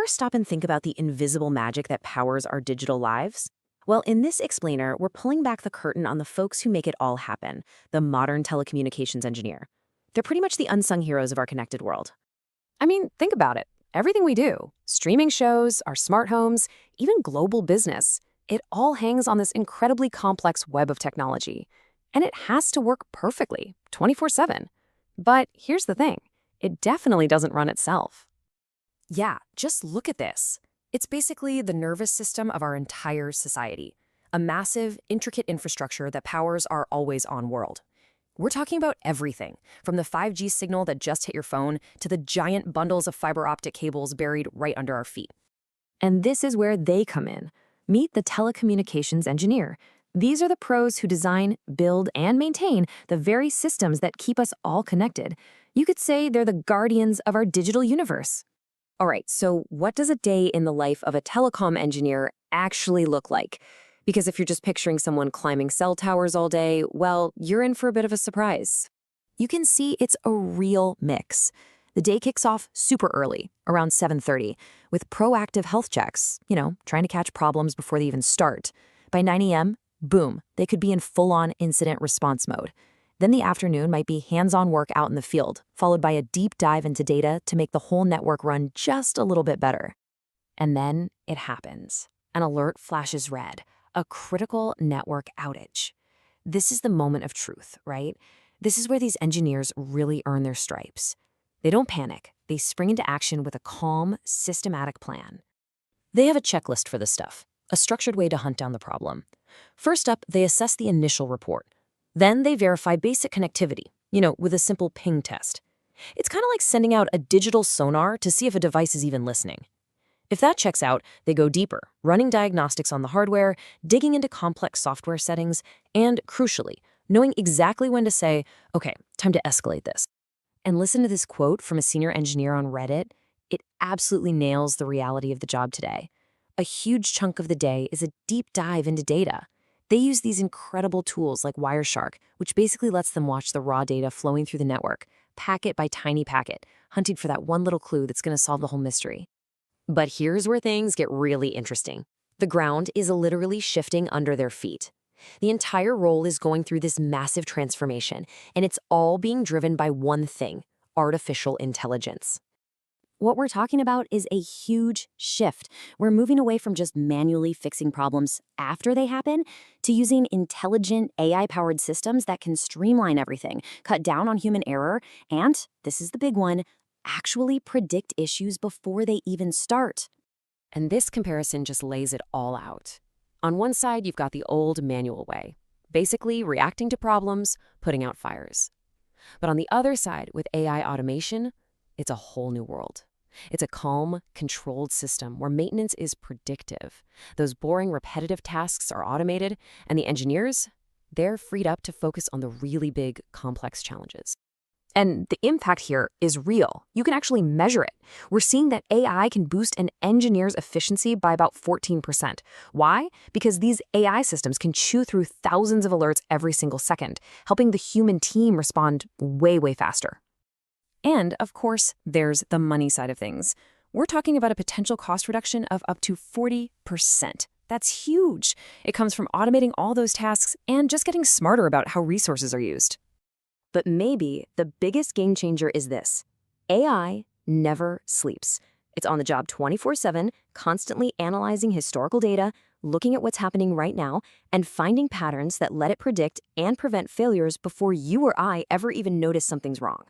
ever stop and think about the invisible magic that powers our digital lives? Well, in this explainer, we're pulling back the curtain on the folks who make it all happen, the modern telecommunications engineer. They're pretty much the unsung heroes of our connected world. I mean, think about it. Everything we do, streaming shows, our smart homes, even global business, it all hangs on this incredibly complex web of technology. And it has to work perfectly, 24/7. But here's the thing, it definitely doesn't run itself. Yeah, just look at this. It's basically the nervous system of our entire society, a massive, intricate infrastructure that powers our always-on world. We're talking about everything, from the 5G signal that just hit your phone to the giant bundles of fiber optic cables buried right under our feet. And this is where they come in. Meet the telecommunications engineer. These are the pros who design, build, and maintain the very systems that keep us all connected. You could say they're the guardians of our digital universe. All right, so what does a day in the life of a telecom engineer actually look like? Because if you're just picturing someone climbing cell towers all day, well, you're in for a bit of a surprise. You can see it's a real mix. The day kicks off super early, around 7:30, with proactive health checks, trying to catch problems before they even start. By 9 a.m., boom, they could be in full-on incident response mode. Then the afternoon might be hands-on work out in the field, followed by a deep dive into data to make the whole network run just a little bit better. And then it happens. An alert flashes red. A critical network outage. This is the moment of truth, right? This is where these engineers really earn their stripes. They don't panic. They spring into action with a calm, systematic plan. They have a checklist for this stuff, a structured way to hunt down the problem. First up, they assess the initial report. Then they verify basic connectivity, with a simple ping test. It's kind of like sending out a digital sonar to see if a device is even listening. If that checks out, they go deeper, running diagnostics on the hardware, digging into complex software settings, and, crucially, knowing exactly when to say, okay, time to escalate this. And listen to this quote from a senior engineer on Reddit. It absolutely nails the reality of the job today. A huge chunk of the day is a deep dive into data. They use these incredible tools like Wireshark, which basically lets them watch the raw data flowing through the network, packet by tiny packet, hunting for that one little clue that's going to solve the whole mystery. But here's where things get really interesting. The ground is literally shifting under their feet. The entire role is going through this massive transformation, and it's all being driven by one thing: artificial intelligence. What we're talking about is a huge shift. We're moving away from just manually fixing problems after they happen to using intelligent AI-powered systems that can streamline everything, cut down on human error, and, this is the big one, actually predict issues before they even start. And this comparison just lays it all out. On one side, you've got the old manual way, basically reacting to problems, putting out fires. But on the other side, with AI automation, it's a whole new world. It's a calm, controlled system where maintenance is predictive. Those boring, repetitive tasks are automated, and the engineers, they're freed up to focus on the really big, complex challenges. And the impact here is real. You can actually measure it. We're seeing that AI can boost an engineer's efficiency by about 14%. Why? Because these AI systems can chew through thousands of alerts every single second, helping the human team respond way, way faster. And, of course, there's the money side of things. We're talking about a potential cost reduction of up to 40%. That's huge. It comes from automating all those tasks and just getting smarter about how resources are used. But maybe the biggest game changer is this: AI never sleeps. It's on the job 24/7, constantly analyzing historical data, looking at what's happening right now, and finding patterns that let it predict and prevent failures before you or I ever even notice something's wrong.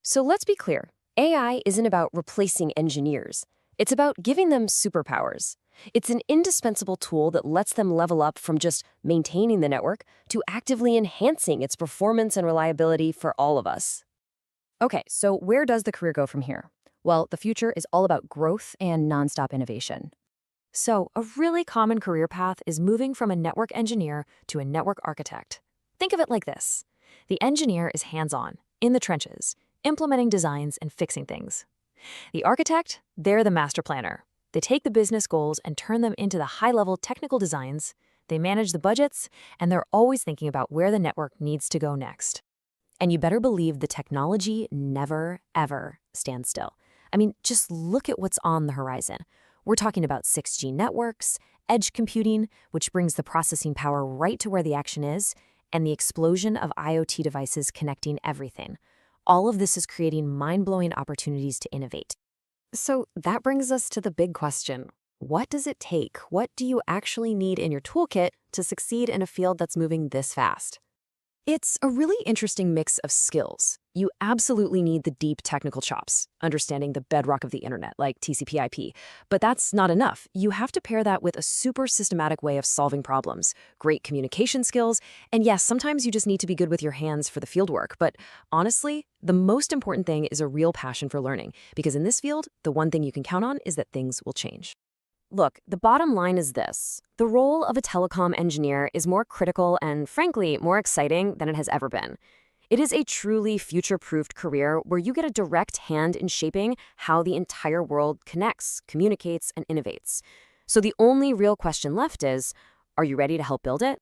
So let's be clear, AI isn't about replacing engineers. It's about giving them superpowers. It's an indispensable tool that lets them level up from just maintaining the network to actively enhancing its performance and reliability for all of us. Okay, so where does the career go from here? Well, the future is all about growth and nonstop innovation. So a really common career path is moving from a network engineer to a network architect. Think of it like this. The engineer is hands-on, in the trenches, implementing designs and fixing things. The architect, they're the master planner. They take the business goals and turn them into the high-level technical designs. They manage the budgets, and they're always thinking about where the network needs to go next. And you better believe the technology never, ever stands still. I mean, just look at what's on the horizon. We're talking about 6G networks, edge computing, which brings the processing power right to where the action is, and the explosion of IoT devices connecting everything. All of this is creating mind-blowing opportunities to innovate. So that brings us to the big question. What does it take? What do you actually need in your toolkit to succeed in a field that's moving this fast? It's a really interesting mix of skills. You absolutely need the deep technical chops, understanding the bedrock of the internet, like TCP/IP. But that's not enough. You have to pair that with a super systematic way of solving problems, great communication skills, and yes, sometimes you just need to be good with your hands for the field work. But honestly, the most important thing is a real passion for learning, because in this field, the one thing you can count on is that things will change. Look, the bottom line is this. The role of a telecom engineer is more critical and, frankly, more exciting than it has ever been. It is a truly future-proofed career where you get a direct hand in shaping how the entire world connects, communicates, and innovates. So the only real question left is, are you ready to help build it?